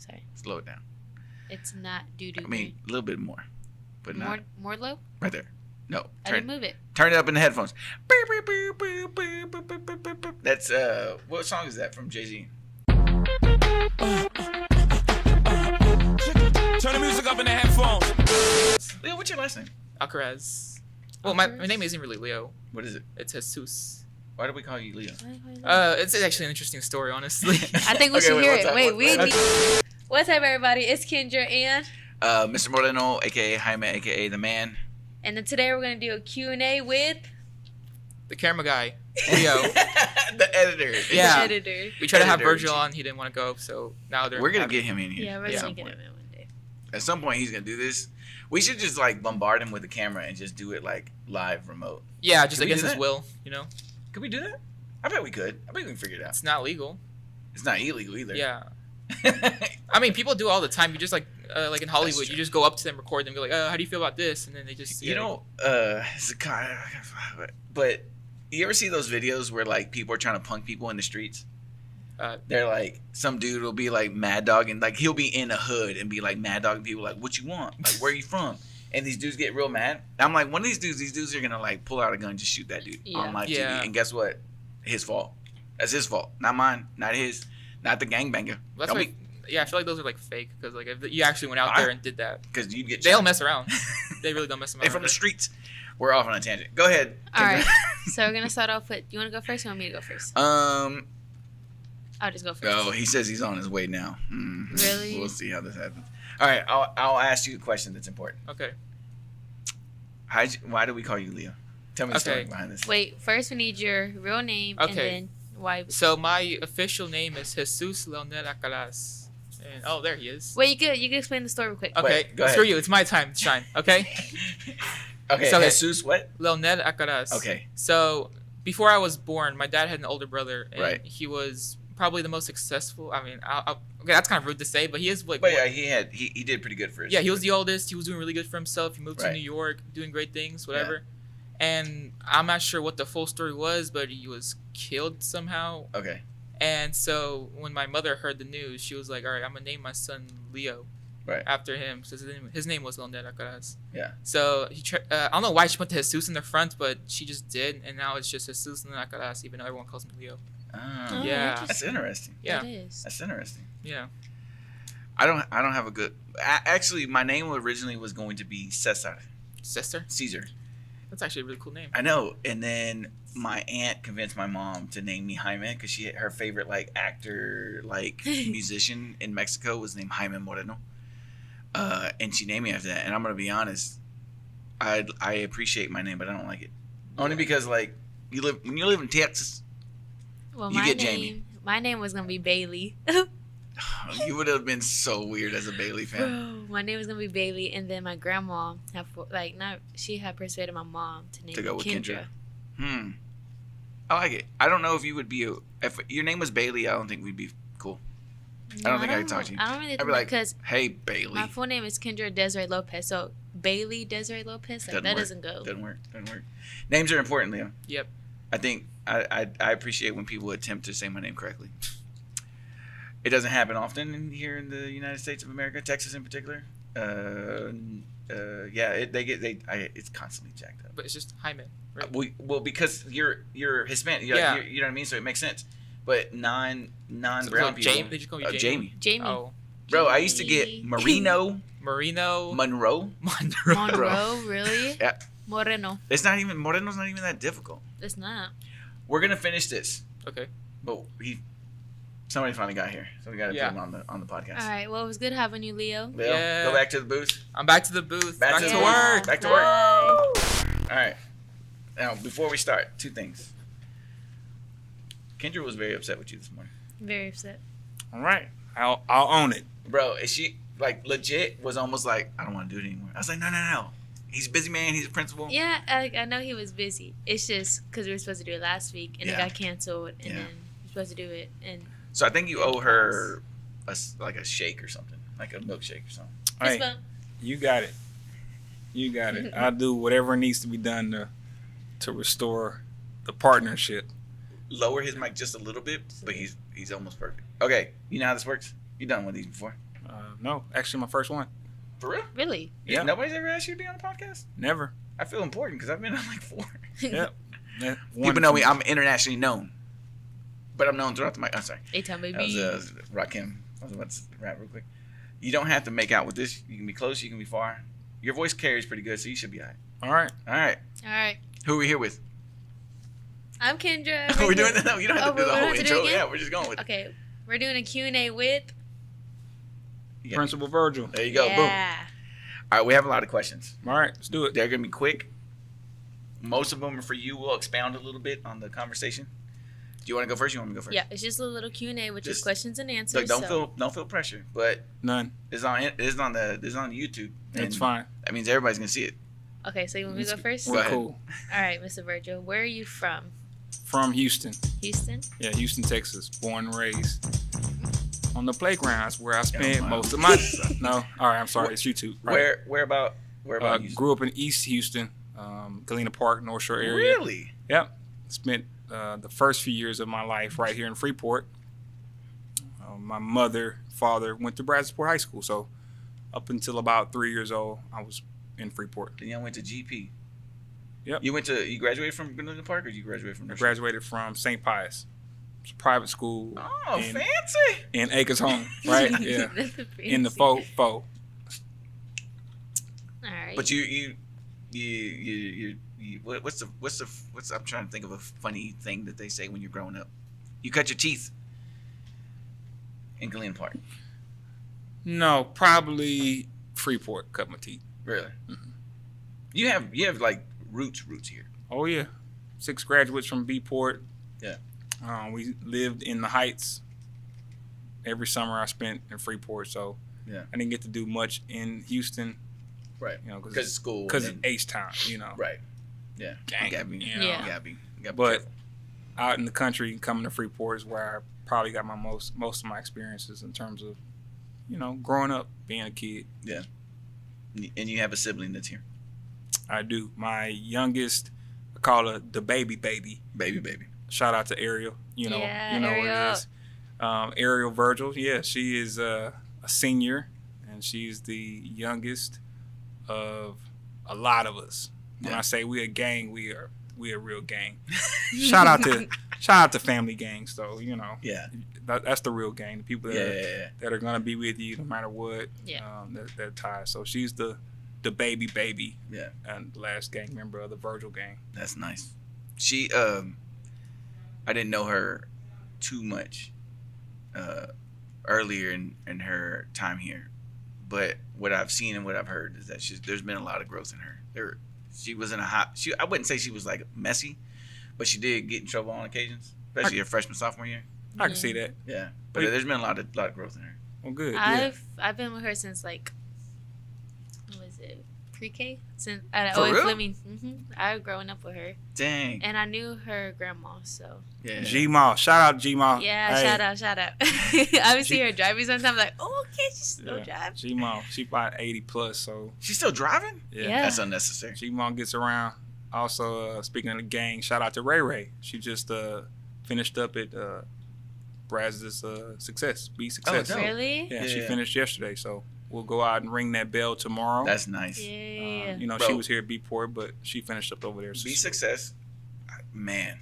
Sorry. Slow it down. It's not doo-doo. I mean, a little bit more, but not more low. right there. No, I didn't move it. Turn it up in the headphones. That's what song is that from Jay-Z? Turn the music up in the headphones. Leo, what's your last name? Alcaraz. Well, my name isn't really Leo. What is it? It's Jesus. Why do we call you Leo? It's actually an interesting story, honestly. I think we should hear it. What's up, everybody? It's Kendra and Mr. Moreno, aka Jaime, aka the man. And then today we're gonna do a Q&A with The camera guy, Leo. The editor. Yeah. the editor. We tried to have Virgil on. He didn't want to go, so now we're gonna get him in here. Yeah, we're gonna get him in one day. At some point, he's gonna do this. We should just like bombard him with the camera and just do it like live remote. Yeah, just against his will, you know. Could we do that? I bet we could. I bet we can figure it out. It's not legal. It's not illegal either. Yeah. I mean, people do it all the time. You just like in Hollywood, you just go up to them, record them, be like, how do you feel about this? And then they just but you ever see those videos where like people are trying to punk people in the streets? They're like, some dude will be like mad dog, and like he'll be in a hood and be like mad dogging people like, what you want? Like, where you from? And these dudes get real mad. I'm like, one of these dudes are gonna like pull out a gun and just shoot that dude on live TV. And guess what? His fault. That's his fault, not mine, not his, not the gangbanger. That's why. Yeah, I feel like those are like fake because like if you actually went out there and did that, because you get they don't mess around. They really don't mess around. They're from the streets. We're off on a tangent. Go ahead. All right. So we're gonna start off with. You want to go first? Or you want me to go first? I'll just go first. Oh, he says he's on his way now. Really? We'll see how this happens. All right, I'll ask you a question that's important. Okay. Why do we call you Leo? Tell me the story behind this. Wait, first we need your real name and then why. So my official name is Jesus Leonel Alcaraz. And there he is. Wait, you can explain the story real quick. Okay, Wait, go ahead. Screw you. It's my time to shine. Okay. Okay. So Jesus what? Leonel Alcaraz. Okay. So before I was born, my dad had an older brother, and he was probably the most successful. I mean, okay, that's kind of rude to say, but he is like. But yeah, he did pretty good for his. Yeah, he was the oldest. He was doing really good for himself. He moved to New York, doing great things, whatever. Yeah. And I'm not sure what the full story was, but he was killed somehow. Okay. And so when my mother heard the news, she was like, "All right, I'm gonna name my son Leo." Right. After him, so his name was Leonel Alcaraz. Yeah. So I don't know why she put the Jesus in the front, but she just did, and now it's just Jesus Leonel Alcaraz, even though everyone calls me Leo. Oh, yeah. That's interesting. Yeah. That is. That's interesting. Yeah. I don't have a good. Actually, my name originally was going to be Cesar. Caesar. That's actually a really cool name. I know. And then my aunt convinced my mom to name me Jaime because her favorite like actor, like musician in Mexico was named Jaime Moreno. And she named me after that. And I'm gonna be honest, I appreciate my name, but I don't like it. Only because like when you live in Texas, you get Jamie. My name was gonna be Bailey. You would have been so weird as a Bailey fan. Bro, my name was gonna be Bailey, and then my grandma she had persuaded my mom to name me Kendra. I like it. I don't know if you would be if your name was Bailey. I don't think we'd be cool. I don't think I could talk to you. I don't really I'd be like, because hey Bailey. My full name is Kendra Desiree Lopez, so Bailey Desiree Lopez, that doesn't go. Doesn't work. Names are important, Leo. Yep. I think I appreciate when people attempt to say my name correctly. It doesn't happen often here in the United States of America, Texas in particular. It's constantly jacked up. But it's just Jaime, right? Well, because you're Hispanic, you know what I mean, so it makes sense. But non-brown people. Jamie? Did you call me Jamie? Jamie. Oh. Bro, I used to get Monroe, really? Yeah. Moreno's not even that difficult. It's not. We're gonna finish this. Okay. But somebody finally got here, so we gotta put him on the podcast. All right. Well, it was good having you, Leo. Go back to the booth. I'm back to the booth. Back to work. Back to work. All right. Now, before we start, two things. Kendra was very upset with you this morning. Very upset. All right. I'll own it. Bro, is she like legit was almost like, I don't want to do it anymore. I was like, no. He's a busy man. He's a principal. Yeah, I know he was busy. It's just because we were supposed to do it last week and it got canceled, and then we were supposed to do it. And so I think you owe her a shake or something, like a milkshake or something. All right, you got it. I'll do whatever needs to be done to restore the partnership. Lower his mic just a little bit, but he's almost perfect. Okay, you know how this works? You've done one of these before. No, actually my first one. For real? Really? Yeah. Nobody's ever asked you to be on a podcast? Never. I feel important because I've been on like 4. Yep. People know me. I'm internationally known. But I'm known throughout the mic. I'm sorry. A-Town That baby. was Rakim. I was about to rap real quick. You don't have to make out with this. You can be close. You can be far. Your voice carries pretty good, so you should be all right. All right. All right. All right. Who are we here with? I'm Kendra. We're doing that? No, you don't have to do the we whole don't have to do intro. it again? Yeah, we're just going with it. Okay. We're doing a Q&A with... Yeah. Principal Virgil. There you go. Boom. Yeah. All right, we have a lot of questions. All right, let's do it. They're going to be quick. Most of them are for you. We'll expound a little bit on the conversation. Do you want to go first? You want me to go first? Yeah, it's just a little Q&A with just questions and answers. Look, don't feel pressure, but None. it's on YouTube. It's and fine. That means everybody's gonna see it. Okay, so you want me to go first? Go We're ahead. cool. All right, Mr. Virgil. Where are you from? From Houston. Houston? Yeah, Houston, Texas. Born and raised. On the playgrounds where I spent wow. most of my... No, all right, I'm sorry. It's YouTube. Right. Where about Houston? Grew up in East Houston, Galena Park, North Shore area. Really? Yep. Spent the first few years of my life right here in Freeport. My mother, father went to Bradford High School, so up until about 3 years old, I was in Freeport. Then y'all went to GP. Yep. You graduated from Galena Park, or you graduated from? I graduated from St. Pius. It's a private school. Oh, fancy! In Acres Home, right? Yeah. In the faux. All right. But you what's I'm trying to think of a funny thing that they say when you're growing up. You cut your teeth in Galena Park. No, probably Freeport. Cut my teeth. Really? Mm-hmm. You have like roots here. Oh yeah, 6 graduates from B-Port. Yeah. We lived in the Heights. Every summer I spent in Freeport, so yeah, I didn't get to do much in Houston. Right. You know, because school. Because it's H-Town, you know. Right. Yeah. Gang, You gotta be But careful. out in the country, coming to Freeport is where I probably got my most of my experiences in terms of, you know, growing up, being a kid. Yeah. And you have a sibling that's here. I do. My youngest, I call her the baby. Baby. Shout out to Ariel. You know Ariel. what it is. Ariel Virgil. Yeah, she is a senior, and she's the youngest of a lot of us. When Yeah. I say we a gang, we a real gang. shout out to family gangs, though. You know. Yeah. That's the real gang. The people that are gonna be with you no matter what. Yeah. That ties. So she's the baby. Yeah. And the last gang member of the Virgil gang. That's nice. She I didn't know her too much earlier in her time here, but what I've seen and what I've heard is that there's been a lot of growth in her. She was in I wouldn't say she was like messy, but she did get in trouble on occasions, especially her freshman sophomore year. I can see that. Yeah, but there's been a lot of growth in her. Well, good. I've been with her since like, what was it, pre-K? Since For real? Fleming. I've grown up with her. Dang. And I knew her grandma, so. Yeah. G-Maw. Shout out G-Maw. Yeah, Hey. shout out. I would see her driving sometimes, like, oh, okay, she still drive. G-Maw. She about 80 plus, so. She's still driving? Yeah. That's unnecessary. G-Maw gets around. Also, speaking of the gang, shout out to Ray Ray. She just finished up at Braz's Success. Be Success. dope. Really? Yeah, she Yeah. finished yesterday, so we'll go out and ring that bell tomorrow. That's nice. Yeah. You know, Bro. she was here at B-Port, but she finished up over there. Be Success, man,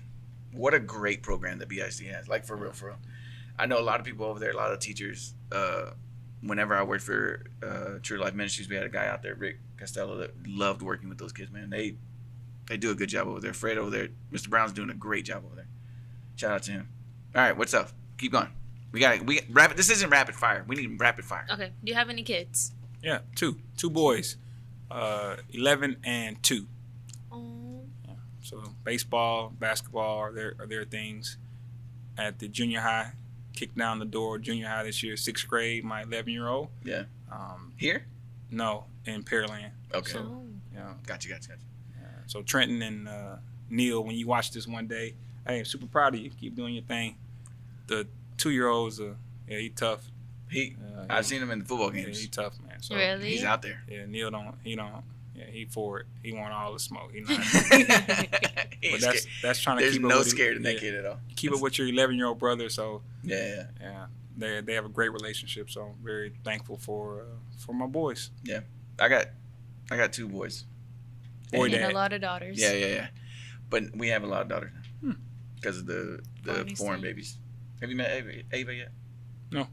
what a great program that BIC has. Like, for real. I know a lot of people over there, a lot of teachers. Whenever I worked for True Life Ministries, we had a guy out there, Rick Costello, that loved working with those kids, man. They do a good job over there. Fred over there, Mr. Brown's doing a great job over there. Shout out to him. All right, what's up? Keep going. We rapid. This isn't rapid fire. We need rapid fire. Okay. Do you have any kids? Yeah, two boys, 11 and 2. Oh. So baseball, basketball are their things. At the junior high, kicked down the door. Junior high this year, 6th grade. My 11-year-old. Yeah. Here? No, in Pearland. Okay. Oh. Yeah. Gotcha. So Trenton and Neil, when you watch this one day, hey, I'm super proud of you. Keep doing your thing. The 2-year-old's he tough. I've seen him in the football Yeah, games. he tough, man. So Really? He's out there. yeah, Neil don't. Yeah, he for it. He want all the smoke. He not. He's But that's trying to There's keep no it with scared in that yeah, kid at all. Keep it with your 11-year-old brother. So Yeah. yeah, they have a great relationship. So I'm very thankful for my boys. Yeah, I got 2 boys. Boy, and dad. a lot of daughters. Yeah. But we have a lot of daughters now because of the foreign babies. Have you met Ava yet? No.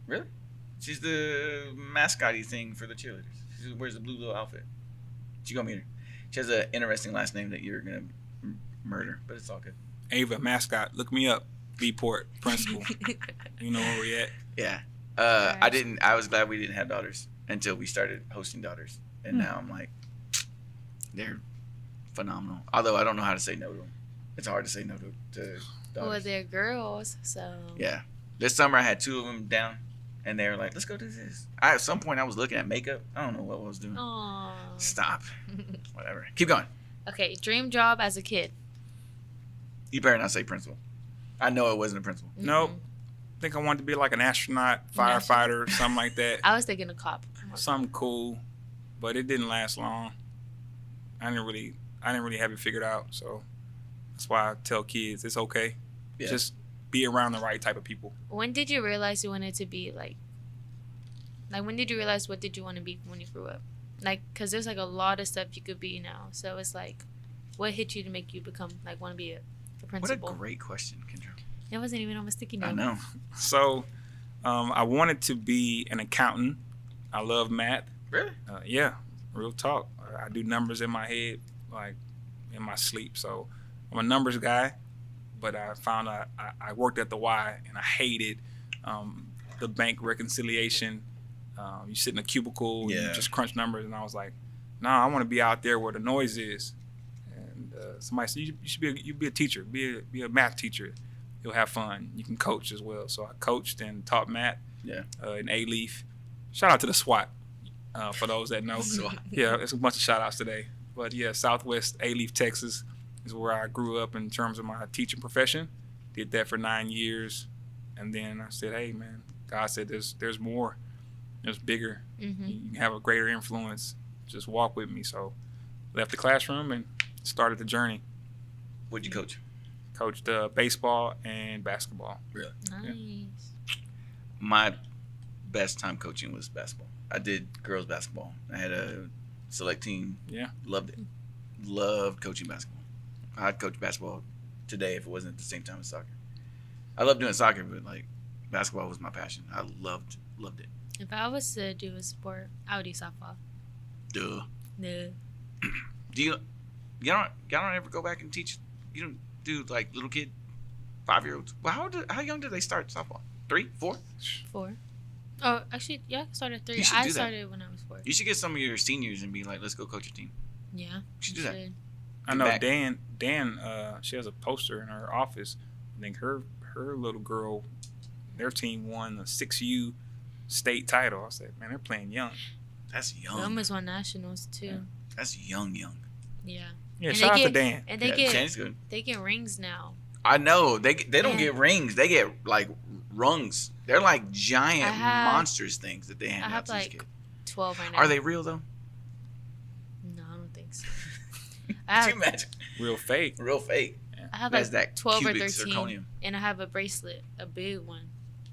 Really? She's the mascotty thing for the cheerleaders. She wears the blue little outfit. You go meet her. She has an interesting last name that you're gonna murder, but it's all good. Ava, mascot. Look me up. Beatport principal. You know where we at. Yeah. I was glad we didn't have daughters until we started hosting daughters, and now I'm like, they're phenomenal. Although I don't know how to say no to them. It's hard to say no to daughters. Well, they're girls, so. Yeah. This summer I had 2 of them down, and they were like, "Let's go do this." At some point I was looking at makeup. I don't know what I was doing. Aww. Stop. Whatever. Keep going. Okay, dream job as a kid. You better not say principal. I know it wasn't a principal. Nope. I think I wanted to be like an astronaut, firefighter, something like that. I was thinking a cop. Something cool, but it didn't last long. I didn't really have it figured out. So that's why I tell kids it's okay. Yeah. Just be around the right type of people. When did you realize you wanted to be like when did you realize what did you want to be when you grew up? Like, cause there's like a lot of stuff you could be now. So it's like, what hit you to make you become like want to be a principal? What a great question, Kendra. It wasn't even on my sticky note. I know. So, I wanted to be an accountant. I love math. Really? Yeah, real talk. I do numbers in my head, like in my sleep. So I'm a numbers guy, but I found I worked at the Y and I hated the bank reconciliation. You sit in a cubicle and you just crunch numbers, and I was like, nah, I want to be out there where the noise is. And somebody said, you should be a teacher, be a math teacher. You'll have fun. You can coach as well. So I coached and taught math in A-Leaf. Shout out to the SWAT, for those that know. Yeah, it's a bunch of shout outs today. But yeah, Southwest A-Leaf, Texas is where I grew up in terms of my teaching profession. Did that for 9 years. And then I said, hey, man, God said there's more. There's bigger. Mm-hmm. You can have a greater influence. Just walk with me. So left the classroom and started the journey. What'd you coach? Coached baseball and basketball. Really? Nice. Yeah. My best time coaching was basketball. I did girls basketball. I had a select team. Yeah. Loved it. Loved coaching basketball. I'd coach basketball today if it wasn't at the same time as soccer. I love doing soccer, but like basketball was my passion. I loved it. If I was to do a sport, I would do softball. Duh. No. Do y'all don't ever go back and teach? You don't do like little kid, 5-year-olds? Well, how young do they start softball? 3, 4? 4. Oh, actually, yeah, I started at 3. I started when I was 4. You should get some of your seniors and be like, let's go coach your team. Yeah. You should do that. I know Dan, she has a poster in her office. I think her little girl, their team won the 6U state title. I said, man, they're playing young. That's young. They almost won nationals too. Yeah. That's young. Yeah. Yeah, and shout out to Dan. And they get rings now. I know. They don't get rings. They get like rungs. They're like giant monstrous things that they hand out to these kids. 12 right now. Are they real though? No, I don't think so. Can you imagine? Real fake. Real fake. Yeah. I have that 12 or 13, zirconium. And I have a bracelet, a big one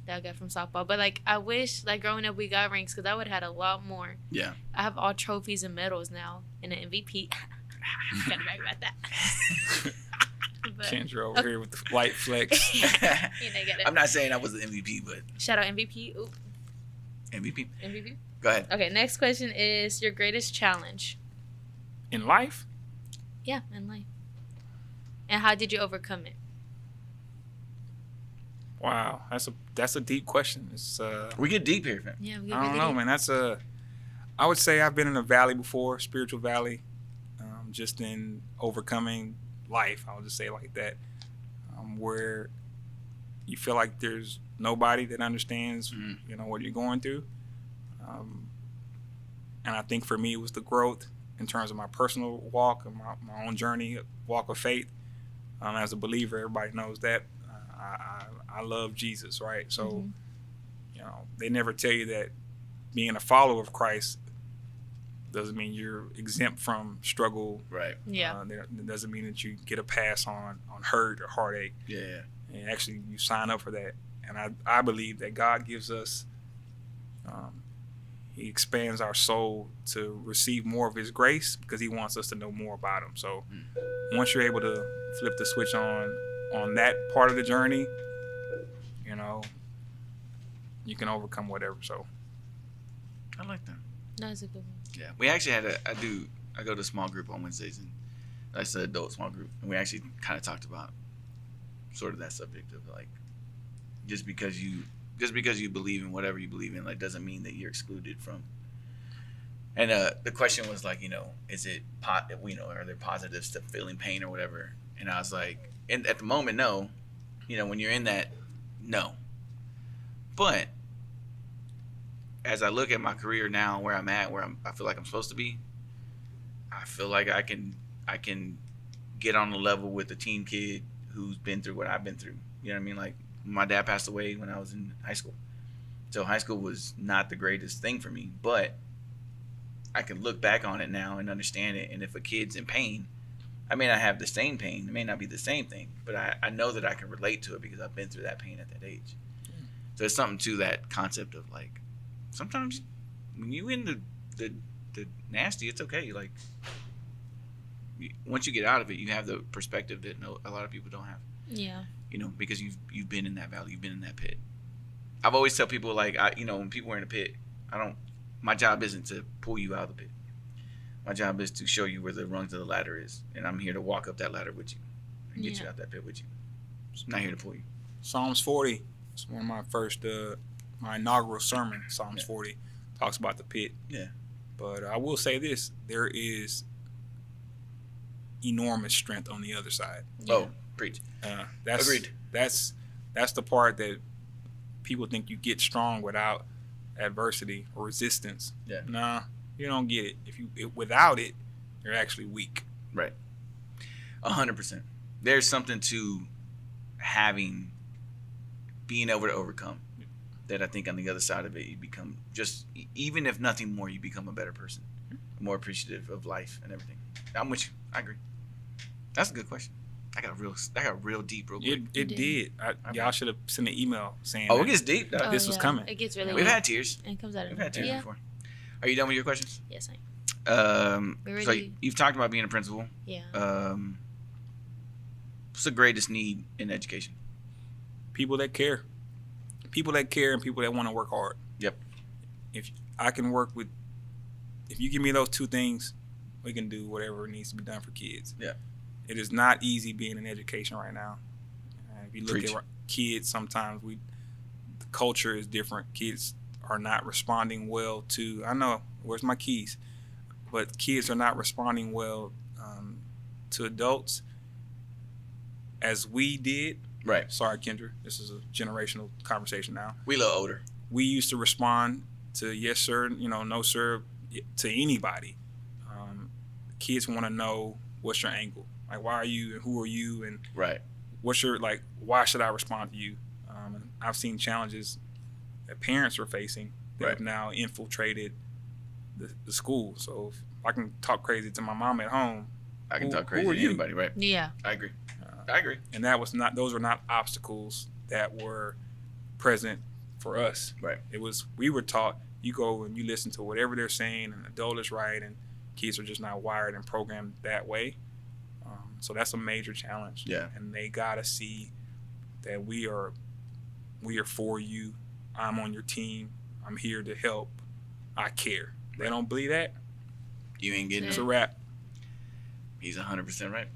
that I got from softball. But like, I wish like growing up we got rings because I would have had a lot more. Yeah. I have all trophies and medals now and an MVP. Gotta brag about that. Kendra over here with the white flex. I'm not saying I was the MVP, but shout out MVP. Ooh. MVP. Go ahead. Okay, next question is your greatest challenge in life. Yeah, in life. And how did you overcome it? Wow, that's a deep question. It's we get deep here, fam. Yeah, I don't know, man. I would say I've been in a valley before, spiritual valley, just in overcoming life. I'll just say it like that, where you feel like there's nobody that understands, what you're going through. And I think for me, it was the growth in terms of my personal walk and my own journey, walk of faith. As a believer, everybody knows that. I love Jesus, right? So, they never tell you that being a follower of Christ doesn't mean you're exempt from struggle. Right. Yeah. It doesn't mean that you get a pass on hurt or heartache. Yeah. And actually, you sign up for that. And I believe that God gives us, he expands our soul to receive more of his grace because he wants us to know more about him. So once you're able to flip the switch on that part of the journey, you know, you can overcome whatever. So I like that. That's a good one. Yeah, we actually had I go to a small group on Wednesdays, and that's an adult small group, and we actually kind of talked about sort of that subject of like, just because you believe in whatever you believe in, like, doesn't mean that you're excluded from. And the question was like, you know, is it are there positives to feeling pain or whatever? And I was like, and at the moment, no. You know, when you're in that, no. But as I look at my career now, where I'm at, I feel like I'm supposed to be, I feel like I can get on the level with a teen kid who's been through what I've been through. You know what I mean? Like, my dad passed away when I was in high school. So high school was not the greatest thing for me, but I can look back on it now and understand it. And if a kid's in pain, I may not have the same pain. It may not be the same thing, but I know that I can relate to it because I've been through that pain at that age. So there's something to that concept of like, sometimes when you in the nasty, it's okay. Like, once you get out of it, you have the perspective that a lot of people don't have. Yeah. You know, because you've been in that valley, you've been in that pit. I've always tell people like, when people are in a pit, my job isn't to pull you out of the pit. My job is to show you where the rungs of the ladder is, and I'm here to walk up that ladder with you and get you out that pit with you. I'm not here to pull you. Psalms 40. It's one of my first, my inaugural sermon. Psalms 40 talks about the pit. Yeah. But I will say this: there is enormous strength on the other side. Yeah. Oh, preach. Agreed. That's the part that people think you get strong without adversity or resistance. Yeah. Nah, you don't get it. Without it, you're actually weak. Right. 100%. There's something to being able to overcome that I think on the other side of it, you become just, even if nothing more, you become a better person, more appreciative of life and everything. I'm with you. I agree. That's a good question. I got real deep real quick. It did. Y'all should have sent an email saying. Oh, it gets deep. This was coming. It gets really. We've had tears. It comes out of. We've had tears before. Are you done with your questions? Yes, I am. So you've talked about being a principal. Yeah. What's the greatest need in education? People that care. People that care and people that want to work hard. Yep. If you give me those two things, we can do whatever needs to be done for kids. Yeah. It is not easy being in education right now. If you look Preach. at kids, sometimes the culture is different. Kids are not responding well to, I know, where's my keys? But kids are not responding well to adults as we did. Right. Sorry, Kendra. This is a generational conversation now. We a little older. We used to respond to yes, sir, no, sir, to anybody. Kids want to know, what's your angle? Like, why are you and who are you? And right. What's your, like, why should I respond to you? And I've seen challenges that parents are facing that have now infiltrated the school. So if I can talk crazy to my mom at home, I can talk crazy to anybody, right? Yeah. I agree. I agree. And those were not obstacles that were present for us. Right. We were taught, you go and you listen to whatever they're saying, and the adult is right, and kids are just not wired and programmed that way. So that's a major challenge. Yeah. And they gotta see that we are for you. I'm on your team. I'm here to help. I care. They don't believe that, you ain't getting it's a wrap. He's 100% right.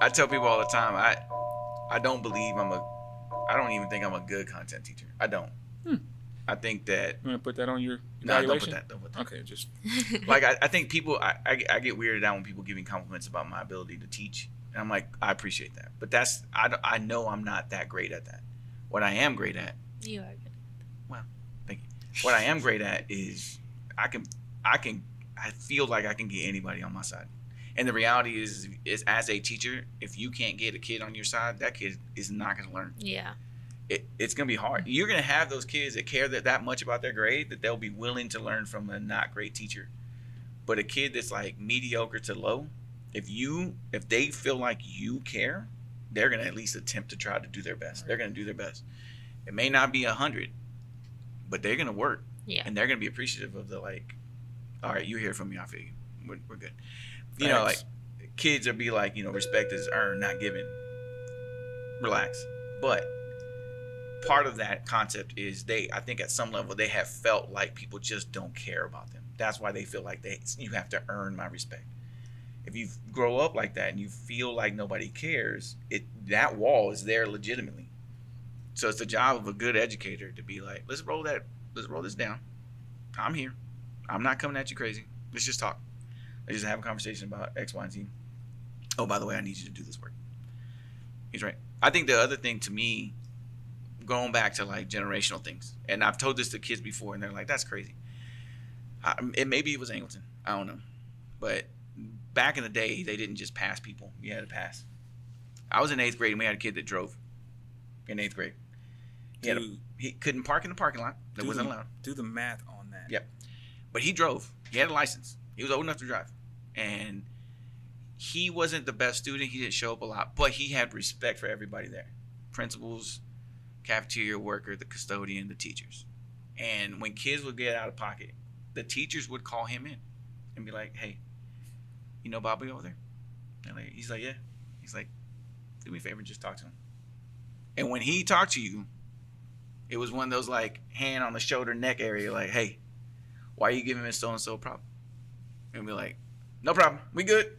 I tell people all the time, I don't believe I don't even think I'm a good content teacher. I don't. I think that. You want to put that on your evaluation? No, don't put that. Okay, just. Like, I think people, I get weirded out when people give me compliments about my ability to teach. And I'm like, I appreciate that. But I know I'm not that great at that. What I am great at. You are good. Well, thank you. What I am great at is I feel like I can get anybody on my side. And the reality is as a teacher, if you can't get a kid on your side, that kid is not going to learn. Yeah. It's going to be hard. You're going to have those kids that care that much about their grade that they'll be willing to learn from a not great teacher. But a kid that's like mediocre to low, if they feel like you care, they're going to at least attempt to try to do their best. They're going to do their best. It may not be 100, but they're gonna work. Yeah. And they're gonna be appreciative of the like, all right, you hear from me, I feel you. We're good. Thanks. You know, like kids will be like, respect is earned, not given. Relax. But part of that concept is I think at some level they have felt like people just don't care about them. That's why they feel like you have to earn my respect. If you grow up like that and you feel like nobody cares, that wall is there legitimately. So it's the job of a good educator to be like, let's roll this down. I'm here. I'm not coming at you crazy. Let's just talk. Let's just have a conversation about X, Y, and Z. Oh, by the way, I need you to do this work. He's right. I think the other thing to me, going back to like generational things, and I've told this to kids before, and they're like, that's crazy. Maybe it was Angleton. I don't know. But back in the day, they didn't just pass people. You had to pass. I was in 8th grade, and we had a kid that drove in 8th grade. He couldn't park in the parking lot. That wasn't allowed. Do the math on that. Yep. But he drove. He had a license. He was old enough to drive. And he wasn't the best student. He didn't show up a lot. But he had respect for everybody there. Principals, cafeteria worker, the custodian, the teachers. And when kids would get out of pocket, the teachers would call him in and be like, hey, you know Bobby over there? And he's like, yeah. He's like, do me a favor and just talk to him. And when he talked to you, it was one of those like hand on the shoulder, neck area, like, hey, why are you giving Miss So-and-so a problem? And be like, no problem. We good.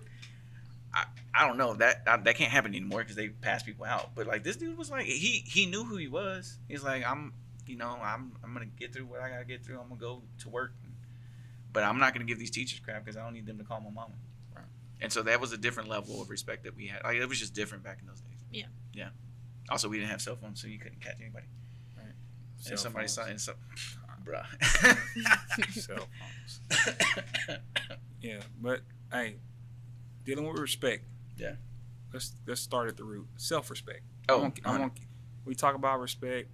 I don't know. That can't happen anymore because they pass people out. But like this dude was like, he knew who he was. He's like, I'm gonna get through what I gotta get through. I'm gonna go to work, but I'm not gonna give these teachers crap because I don't need them to call my mama. Right. And so that was a different level of respect that we had. Like it was just different back in those days. Yeah. Yeah. Also, we didn't have cell phones, so you couldn't catch anybody. Right. And somebody saw it, bruh. Cell phones. Yeah, but hey, dealing with respect. Yeah. Let's start at the root. Self-respect. We talk about respect.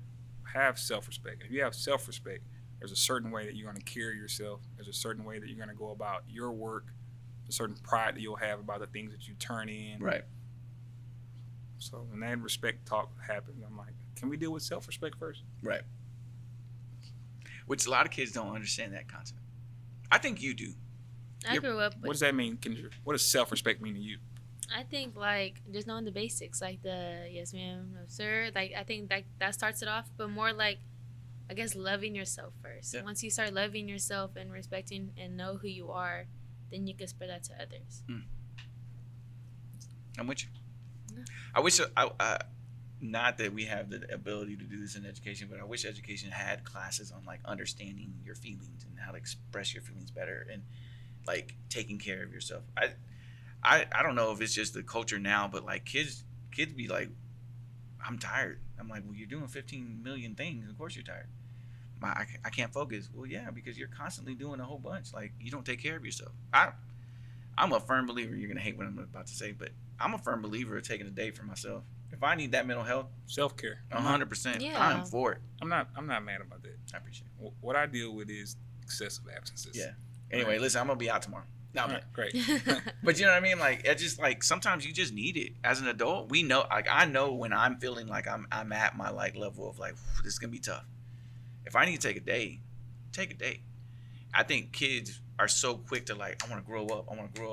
Have self-respect. If you have self-respect, there's a certain way that you're going to carry yourself. There's a certain way that you're going to go about your work. A certain pride that you'll have about the things that you turn in. Right. So when that respect talk happens, I'm like, can we deal with self-respect first? Right. Which a lot of kids don't understand that concept. I think you do. I grew up with. What does that mean, Kendra? What does self-respect mean to you? I think like just knowing the basics, like the yes ma'am, no sir. Like I think that starts it off, but more like I guess loving yourself first. Yeah. Once you start loving yourself and respecting and know who you are, then you can spread that to others. I'm with you. No. I wish not that we have the ability to do this in education, but I wish education had classes on like understanding your feelings and how to express your feelings better and like taking care of yourself. I don't know if it's just the culture now, but like kids be like, I'm tired. I'm like, well, you're doing 15 million things. Of course you're tired. I can't focus. Well, yeah, because you're constantly doing a whole bunch. Like you don't take care of yourself. I'm a firm believer. You're gonna hate what I'm about to say, but I'm a firm believer of taking a day for myself. If I need that mental health, self-care, 100%, I'm for it. I'm not mad about that. I appreciate it. What I deal with is excessive absences. Yeah. Anyway, listen, I'm gonna be out tomorrow. No, right, great. But you know what I mean? Like, it's just like sometimes you just need it. As an adult, we know. Like, I know when I'm feeling like I'm at my like level of like this is gonna be tough. If I need to take a day, take a day. I think kids are so quick to like, I want to grow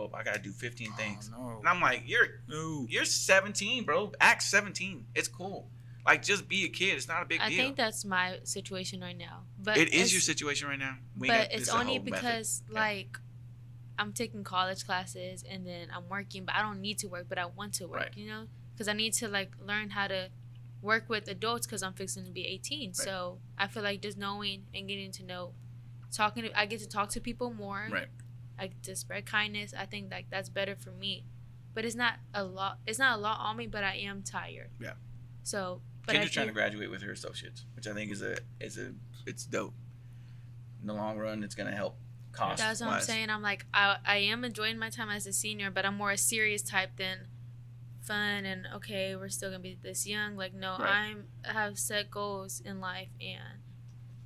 up. I gotta do 15 things. No. And I'm like, you're 17, bro. Act 17. It's cool. Like, just be a kid. It's not a big deal. I think that's my situation right now. But it is your situation right now. But it's only because like. I'm taking college classes and then I'm working, but I don't need to work, but I want to work, you know, because I need to like learn how to work with adults because I'm fixing to be 18. Right. So I feel like just knowing and getting to know, I get to talk to people more. Right. I get to spread kindness. I think like that's better for me, but it's not a lot. It's not a lot on me, but I am tired. Yeah. So. Kendra's trying to graduate with her associates, which I think it's dope. In the long run, it's gonna help. That's what I'm saying. I'm like, I am enjoying my time as a senior, but I'm more a serious type than fun and okay, we're still gonna be this young. Like, no, right. I have set goals in life, and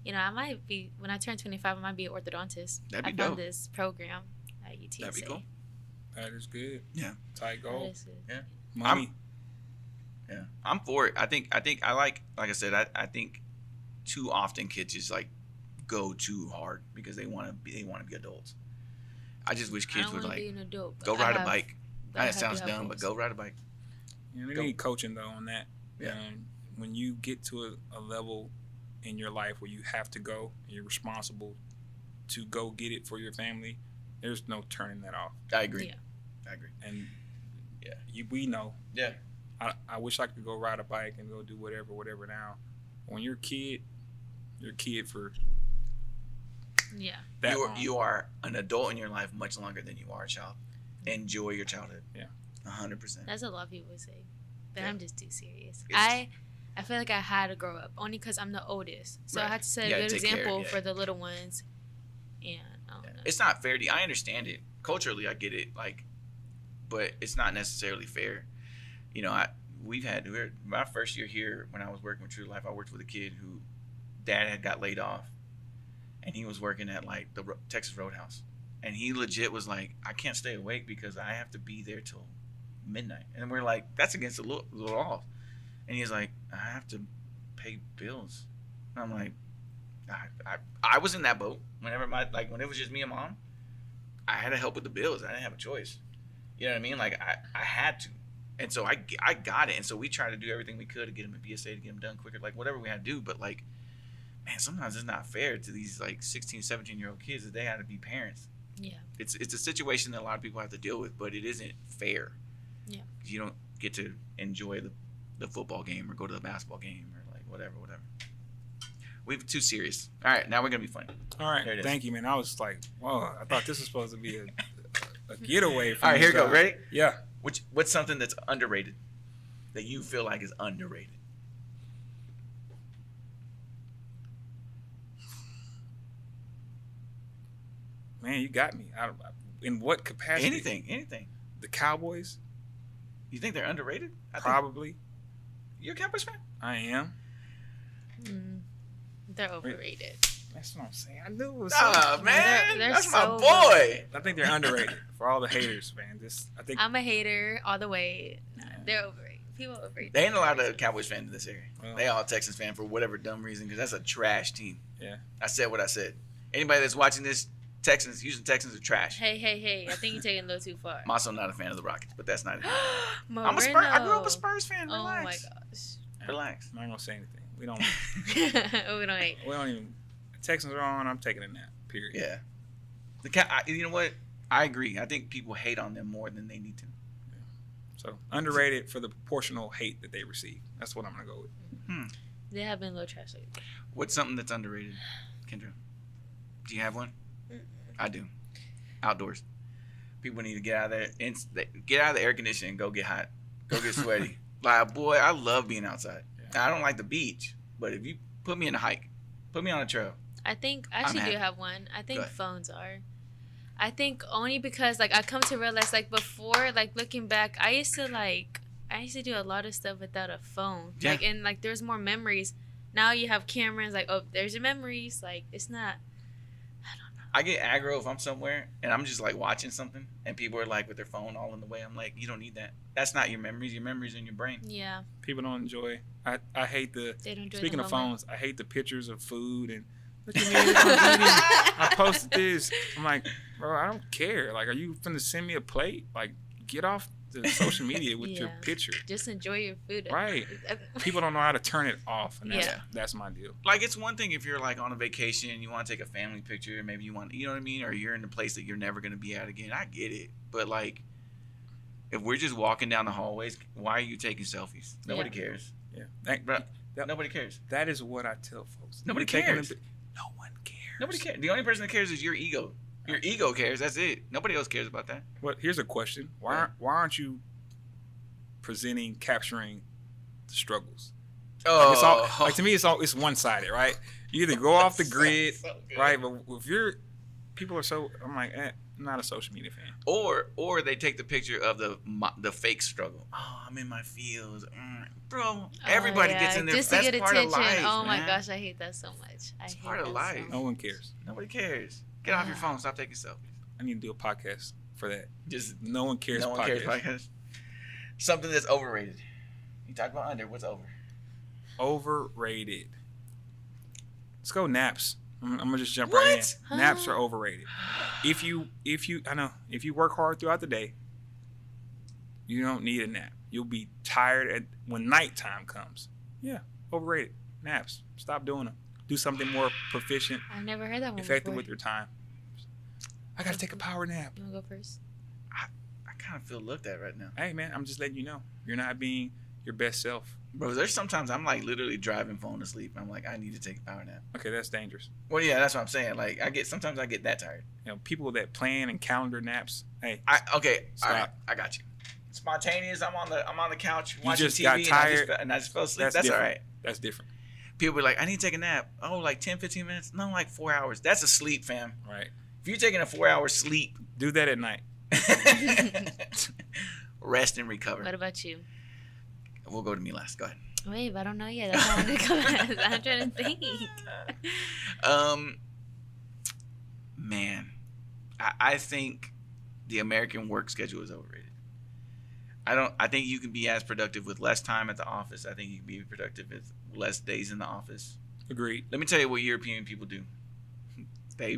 you know, I might be when I turn 25, I might be an orthodontist. That'd be dope. I found dope. this program at UTSA. That'd be cool. That is good. Yeah. Tight goal. Yeah. Money. I'm for it. I think I like I said, I think too often kids just like go too hard because they want to be adults. I just wish kids would like be an adult, go ride a bike. I That sounds have dumb, but go ride a bike. Yeah, they need coaching though on that. Yeah. And when you get to a level in your life where you have to go, and you're responsible to go get it for your family, there's no turning that off. I agree. Yeah. I agree. And yeah, we know. Yeah. I wish I could go ride a bike and go do whatever now. When you're a kid for that long. You are an adult in your life much longer than you are a child. Enjoy your childhood. Yeah. 100%. That's a lot of people say, but Yeah. I'm just too serious. I feel like I had to grow up only because I'm the oldest, so Right. I had to set You a gotta good take care, example yeah. for the little ones. And I don't know. It's not fair to you. I understand it. Culturally, I get it. Like, but it's not necessarily fair. You know, my first year here when I was working with True Life, I worked with a kid who dad had got laid off, and he was working at like the Texas Roadhouse, and he legit was like, I can't stay awake because I have to be there till midnight. And we're like, that's against the law. And he's like, I have to pay bills. And I'm like, I was in that boat whenever when it was just me and mom. I had to help with the bills. I didn't have a choice. You know what I mean? Like I had to. And so I got it. And so we tried to do everything we could to get him a BSA, to get him done quicker, like whatever we had to do. But like, man, sometimes it's not fair to these like 16, 17-year-old kids that they had to be parents. Yeah. It's a situation that a lot of people have to deal with, but it isn't fair. Yeah. You don't get to enjoy the football game or go to the basketball game or like whatever. We're too serious. All right, now we're going to be funny. All right, thank you, man. I was like, whoa, I thought this was supposed to be a getaway from All right, here we go. Ready? Yeah. What's something that's underrated that you feel like is underrated? Man, you got me. In what capacity? Anything. The Cowboys? You think they're underrated? Probably. You're a Cowboys fan? I am. They're overrated. That's what I'm saying. I knew it was. Oh man, they're that's so my boy. I think they're underrated for all the haters, man. I'm a hater all the way. Nah, they're overrated. People overrated. They ain't a lot of Cowboys fans in this area. Well, they all Texans fan for whatever dumb reason because that's a trash team. Yeah. I said what I said. Anybody that's watching this, Houston Texans are trash. Hey! I think you're taking it a little too far. I'm also not a fan of the Rockets, but that's not it. Moreno. I'm a Spurs. I grew up a Spurs fan. Oh my Relax. gosh. Relax. I'm not gonna say anything. We don't. We don't hate. We don't even. Texans are on. I'm taking a nap. Period. Yeah. You know what? I agree. I think people hate on them more than they need to. Yeah. So underrated for the proportional hate that they receive. That's what I'm gonna go with. They have been a little trash lately. What's something that's underrated, Kendra? Do you have one? I do. Outdoors. People need to get out of there. Get out of the air conditioning and go get hot. Go get sweaty. Like, boy, I love being outside. Yeah. I don't like the beach, but if you put me in a hike, put me on a trail. I think I actually do have one. I think phones are. I think only because like I come to realize like before, like looking back, I used to do a lot of stuff without a phone. Yeah. Like and like there's more memories. Now you have cameras, like, oh, there's your memories. Like it's not. I get aggro if I'm somewhere and I'm just like watching something and people are like with their phone all in the way. I'm like, you don't need that. That's not your memories. Your memories in your brain. Yeah. People don't enjoy. I hate the. They don't enjoy speaking the of moment. phones, I hate the pictures of food and look at me. I'm eating. I posted this. I'm like, bro, I don't care. Like, are you finna send me a plate? Like, get off the social media with your picture. Just enjoy your food. Right. People don't know how to turn it off, and that's my deal. Like, it's one thing if you're like on a vacation and you want to take a family picture, maybe you want, you know what I mean, or you're in a place that you're never gonna be at again. I get it, but like, if we're just walking down the hallways, why are you taking selfies? Nobody cares. Yeah. Nobody cares. That is what I tell folks. Nobody cares. No one cares. Nobody cares. The only person that cares is your ego. Your ego cares. That's it. Nobody else cares about that. Well, here's a question. Why aren't you capturing the struggles? Oh, like it's all, like to me, it's one sided, right? You either go off the grid, right? But if people are so, I'm like, I'm not a social media fan. Or they take the picture of the fake struggle. Oh, I'm in my fields, bro. Everybody gets in there. Just to That's get part attention. of life, oh my man. gosh, I hate that so much. It's part of life. No one cares. Nobody cares. Get off your phone. Stop taking selfies. I need to do a podcast for that. Just no one cares. No one cares podcast. Something that's overrated. You talk about under. What's over? Overrated. Let's go naps. I'm gonna just jump What? right in. Naps are overrated. If you if you work hard throughout the day, you don't need a nap. You'll be tired when nighttime comes. Yeah, overrated. Naps. Stop doing them. Do something more proficient, I've never heard that one effective before. with your time. I gotta take a power nap. You wanna go first? I kind of feel looked at right now. Hey man, I'm just letting you know. You're not being your best self. Bro, there's sometimes I'm like literally driving phone to sleep. I'm like, I need to take a power nap. Okay, that's dangerous. Well, yeah, that's what I'm saying. Like, sometimes I get that tired. You know, people that plan and calendar naps. Hey, Okay, Stop. all right, I got you. Spontaneous. I'm on the couch You watching just TV got tired. and I just fell asleep. That's all different. right. That's different. People be like, I need to take a nap. Oh, like 10, 15 minutes? No, like 4 hours. That's a sleep, fam. Right. If you're taking a 4-hour sleep, Do that at night. rest and recover. What about you? We'll go to me last. Go ahead. Wait, but I don't know yet. That's how I'm gonna come last. I'm trying to think. Man, I think the American work schedule is overrated. I think you can be as productive with less time at the office. I think you can be productive with less days in the office. Agreed. Let me tell you what European people do. They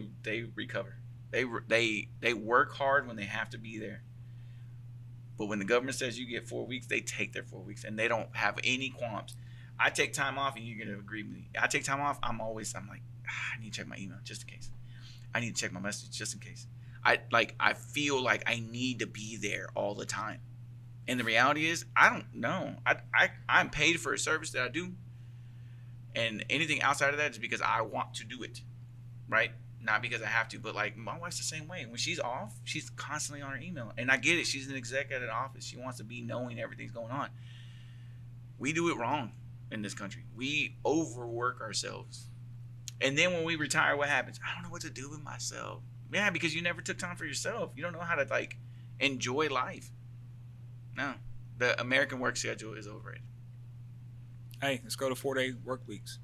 recover. They work hard when they have to be there. But when the government says you get 4 weeks, they take their 4 weeks and they don't have any qualms. I take time off and you're gonna agree with me. I take time off. I'm like, I need to check my email just in case. I need to check my message just in case. I feel like I need to be there all the time. And the reality is, I don't know. I'm paid for a service that I do. And anything outside of that is because I want to do it. Right? Not because I have to, but like my wife's the same way. When she's off, she's constantly on her email. And I get it. She's an exec at an office. She wants to be knowing everything's going on. We do it wrong in this country. We overwork ourselves. And then when we retire, what happens? I don't know what to do with myself. Yeah, because you never took time for yourself. You don't know how to like enjoy life. No. The American work schedule is overrated. Hey, let's go to 4-day work weeks.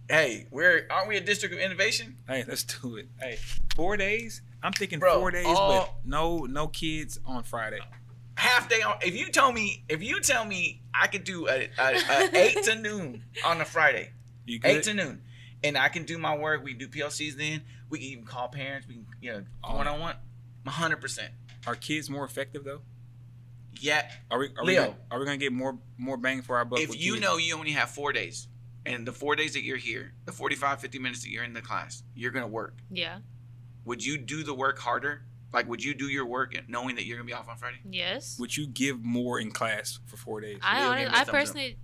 Hey, aren't we a district of innovation? Hey, let's do it. Hey, 4 days? I'm thinking Bro, 4 days, but no kids on Friday. Half day on. If you tell me I could do a 8 to noon on a Friday, You good? 8 to noon, and I can do my work. We do PLCs then. We can even call parents. We can one-on-one. 100%. Are kids more effective though? Yeah. Are we gonna get more bang for our buck? If with you kids? know you only have 4 days, and the 4 days that you're here, the 45, 50 minutes that you're in the class, you're gonna work. Yeah. Would you do the work harder? Like, would you do your work knowing that you're gonna be off on Friday? Yes. Would you give more in class for 4 days? I personally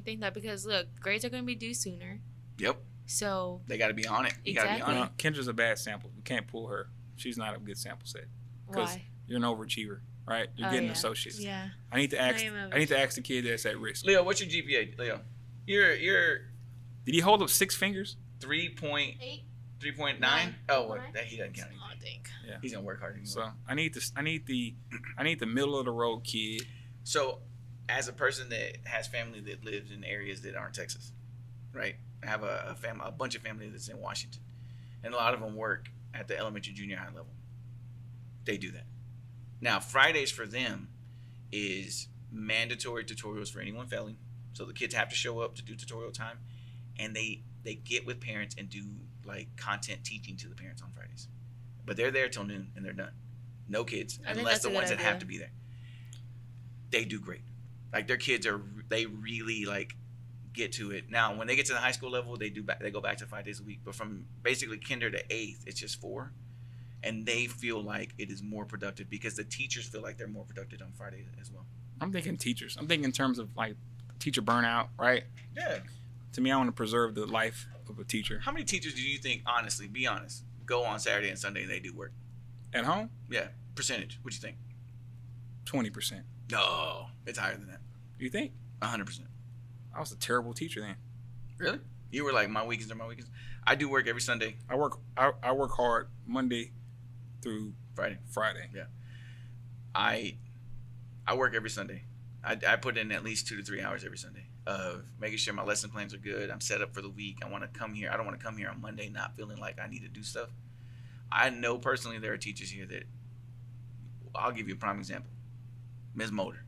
think that because look, grades are going to be due sooner. Yep. So They got to be on it. You got to be Exactly. on it. Kendra's a bad sample. We can't pull her. She's not a good sample set. why? You're an overachiever, right? You're getting associates. Yeah. I need to ask. I am I need to ask the kid that's at risk. Leo, what's your GPA, Leo? You're Did he hold up 6 fingers? 3.9. 8. Oh, what? Nine. That he doesn't count. Anymore. I think. Yeah. He's gonna work hard anymore. So I need the middle of the road kid. So, as a person that has family that lives in areas that aren't Texas, right? I have a bunch of family that's in Washington, and a lot of them work at the elementary, junior high level. They do that. Now, Fridays for them is mandatory tutorials for anyone failing. So the kids have to show up to do tutorial time, and they get with parents and do like content teaching to the parents on Fridays. But they're there till noon and they're done. No kids, I think unless that's the a ones good that have idea. to be there. They do great. Like their kids they really like get to it. Now, when they get to the high school level, they go back to 5 days a week. But from basically kinder to 8th, it's just 4. And they feel like it is more productive because the teachers feel like they're more productive on Fridays as well. I'm thinking teachers. I'm thinking in terms of like teacher burnout, right? Yeah. To me, I want to preserve the life of a teacher. How many teachers do you think, honestly, be honest, go on Saturday and Sunday and they do work? At home, Yeah. Percentage. What do you think? 20%. No. It's higher than that. You think? 100%. I was a terrible teacher then. Really? You were like, my weekends are my weekends. I do work every Sunday, I work hard Monday through Friday. Friday. I work every Sunday. I put in at least 2 to 3 hours every Sunday of making sure my lesson plans are good. I'm set up for the week. I want to come here. I don't want to come here on Monday not feeling like I need to do stuff. I know personally there are teachers here that, I'll give you a prime example. Ms. Motor.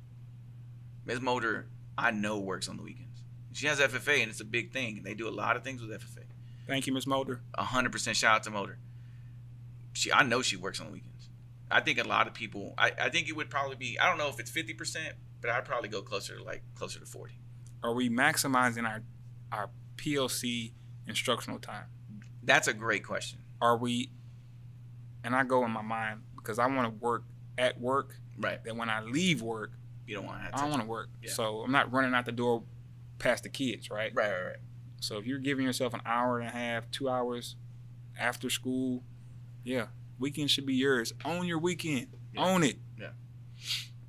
Ms. Motor, I know works on the weekends. She has FFA, and it's a big thing. They do a lot of things with FFA. Thank you, Miss Mulder. 100% shout out to Mulder. I know she works on the weekends. I think a lot of people. I think it would probably be. I don't know if it's 50%, but I'd probably go closer to 40. Are we maximizing our PLC instructional time? That's a great question. Are we? And I go in my mind because I want to work at work. Right. That when I leave work, you don't want to have I don't want to work. Yeah. So I'm not running out the door past the kids, right? Right. So if you're giving yourself an hour and a half, 2 hours after school, yeah, weekend should be yours. Own your weekend. Yeah. Own it. Yeah.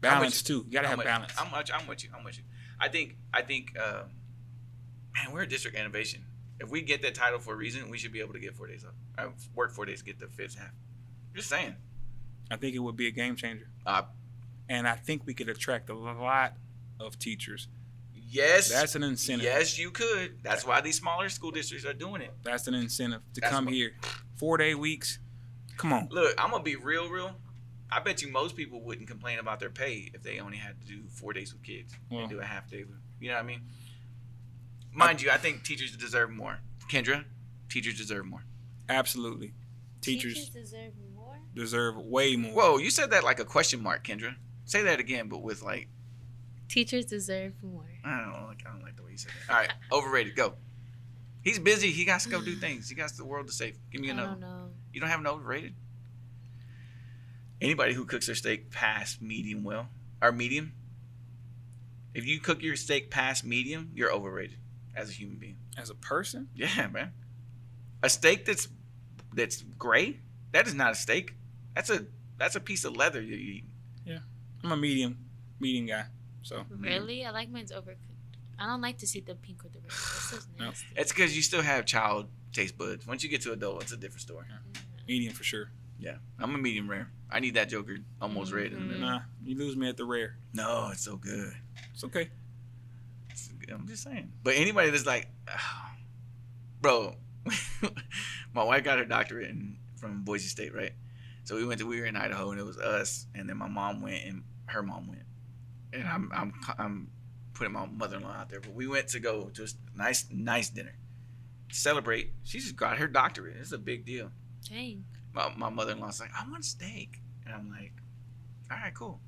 Balance too. You gotta have balance. I'm with you. I think, man, we're a district innovation. If we get that title for a reason, we should be able to get 4 days off. Work 4 days, get the fifth half. Just saying. I think it would be a game changer. And I think we could attract a lot of teachers. Yes. That's an incentive. Yes, you could. That's why these smaller school districts are doing it. That's an incentive to come here. 4-day weeks. Come on. Look, I'm going to be real. I bet you most people wouldn't complain about their pay if they only had to do 4 days with kids and do a half day with, you know what I mean? Mind you, I think teachers deserve more. Kendra, teachers deserve more. Absolutely. Teachers deserve more? Deserve way more. Whoa, you said that like a question mark, Kendra. Say that again, but with like... Teachers deserve more. I don't like the way you said that. All right, overrated, go. He's busy. He got to go do things. He got the world to save. Give me another. I don't know. You don't have an overrated? Anybody who cooks their steak past medium well, or medium, if you cook your steak past medium, you're overrated as a human being. As a person? Yeah, man. A steak that's gray, that is not a steak. That's a piece of leather you're eating. Yeah. I'm a medium guy. So Really? I like mine's overcooked. I don't like to see the pink or the red. It's just nasty. It's because you still have child taste buds. Once you get to adult, it's a different story. Yeah. Medium for sure. Yeah, I'm a medium rare. I need that Joker almost red in the middle. Nah, you lose me at the rare. No, it's so good. It's okay. I'm just saying. But anybody that's like, bro, my wife got her doctorate from Boise State, right? So we were in Idaho, and it was us, and then my mom went, and her mom went, and I'm putting my mother-in-law out there, but we went to go to a nice dinner, celebrate. She just got her doctorate. It's a big deal. Dang. My mother-in-law's like, I want steak, and I'm like, all right, cool.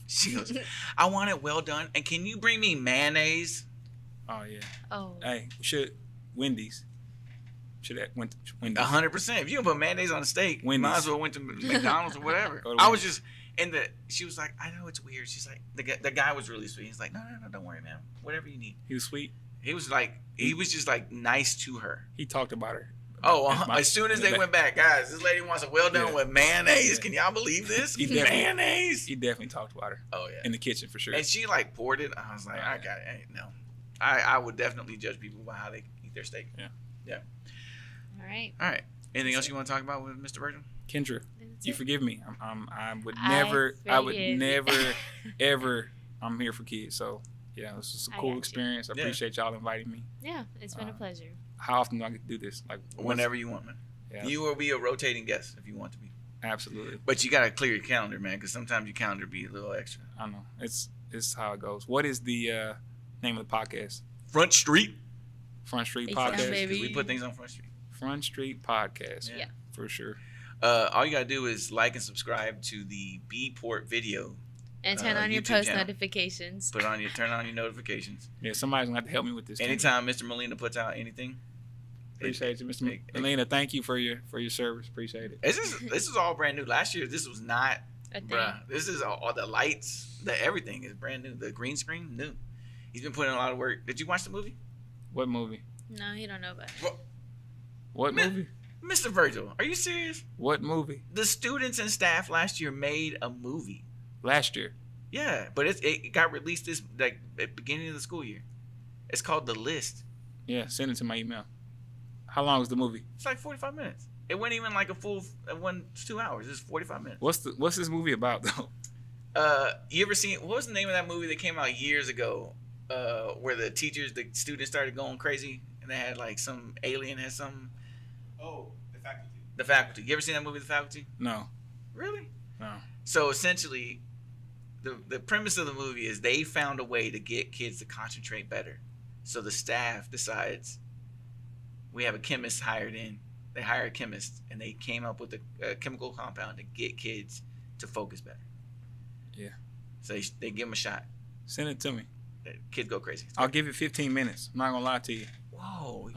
She goes, I want it well done, and can you bring me mayonnaise? Oh yeah. Oh. Hey, Wendy's. Should have went to Wendy's. 100%. If you don't put mayonnaise on a steak, you might as well went to McDonald's or whatever. I was just she was like, I know it's weird. She's like, the guy was really sweet. He's like, no, don't worry, man. Whatever you need. He was sweet. He was just like nice to her. He talked about her. Oh, as soon as they went back, guys, this lady wants a well done with mayonnaise. Yeah. Can y'all believe this? Mayonnaise. He definitely talked about her. Oh yeah. In the kitchen for sure. And she like poured it. I was like, I got it. Hey, no. I would definitely judge people by how they eat their steak. Yeah. All right. Anything else you want to talk about with Mr. Virgil? Kendra, you forgive me. I would never, ever. I'm here for kids. So yeah, this is a cool experience. I appreciate y'all inviting me. Yeah, it's been a pleasure. How often do I get to do this? Like whenever you want, man. Yeah. You will be a rotating guest if you want to be. Absolutely. But you gotta clear your calendar, man, because sometimes your calendar be a little extra. I know. It's how it goes. What is the name of the podcast? Front Street Podcast. Because we put things on Front Street. Front Street Podcast. Yeah. For sure. All you gotta do is like and subscribe to the B-Port video. And turn on your post notifications. Turn on your notifications. Yeah, somebody's gonna have to help me with this. Anytime Mr. Molina puts out anything. Appreciate you, Mr. Molina. Thank you for your service. Appreciate it. This is all brand new. Last year this was not a thing. Bruh, this is all the lights, everything is brand new. The green screen, new. He's been putting in a lot of work. Did you watch the movie? What movie? No, he don't know about it. What movie? Mr. Virgil, are you serious? What movie? The students and staff last year made a movie. Last year? Yeah, but it got released at the beginning of the school year. It's called The List. Yeah, send it to my email. How long is the movie? It's like 45 minutes. It wasn't even like it wasn't 2 hours. It's 45 minutes. What's this movie about though? You ever seen, what was the name of that movie that came out years ago? Where the students started going crazy and they had like some alien had something. Oh, The Faculty. The Faculty. You ever seen that movie, The Faculty? No. Really? No. So essentially, the premise of the movie is they found a way to get kids to concentrate better. So the staff decides we have a chemist hired in. They hire a chemist, and they came up with a chemical compound to get kids to focus better. Yeah. So they give them a shot. Send it to me. Kids go crazy. I'll give it 15 minutes. I'm not gonna lie to you. Whoa.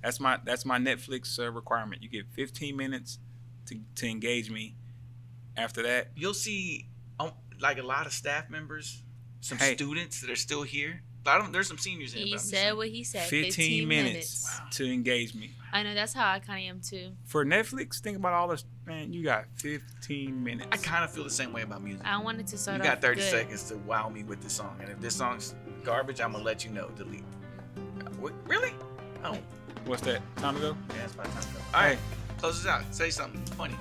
That's my Netflix requirement. You get 15 minutes to engage me. After that, you'll see like a lot of staff members, some students that are still here. There's some seniors in. He said what he said. 15 minutes to engage me. I know, that's how I kind of am too. For Netflix, think about all this, man. You got 15 minutes. I kind of feel the same way about music. I wanted to start. You got 30 seconds to wow me with this song, and if this song's garbage, I'm gonna let you know. Delete. Really? Oh. What's that? Time to go? Yeah, it's about time to go. All right, close us out. Say something funny.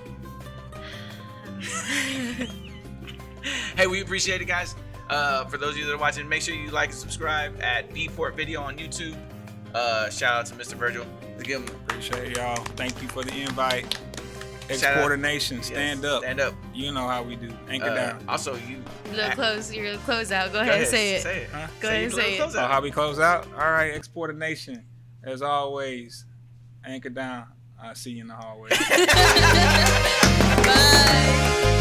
Hey, we appreciate it, guys. For those of you that are watching, make sure you like and subscribe at Bport Video on YouTube. Shout out to Mr. Virgil. Appreciate y'all. Thank you for the invite. Exporter Nation, stand up. Stand up. You know how we do. Anchor down. Also, you. Your close out. Go ahead and say it. Say it. Huh? Go ahead and say it. Oh, how we close out? All right, Exporter Nation. As always, anchor down. I'll see you in the hallway. Bye.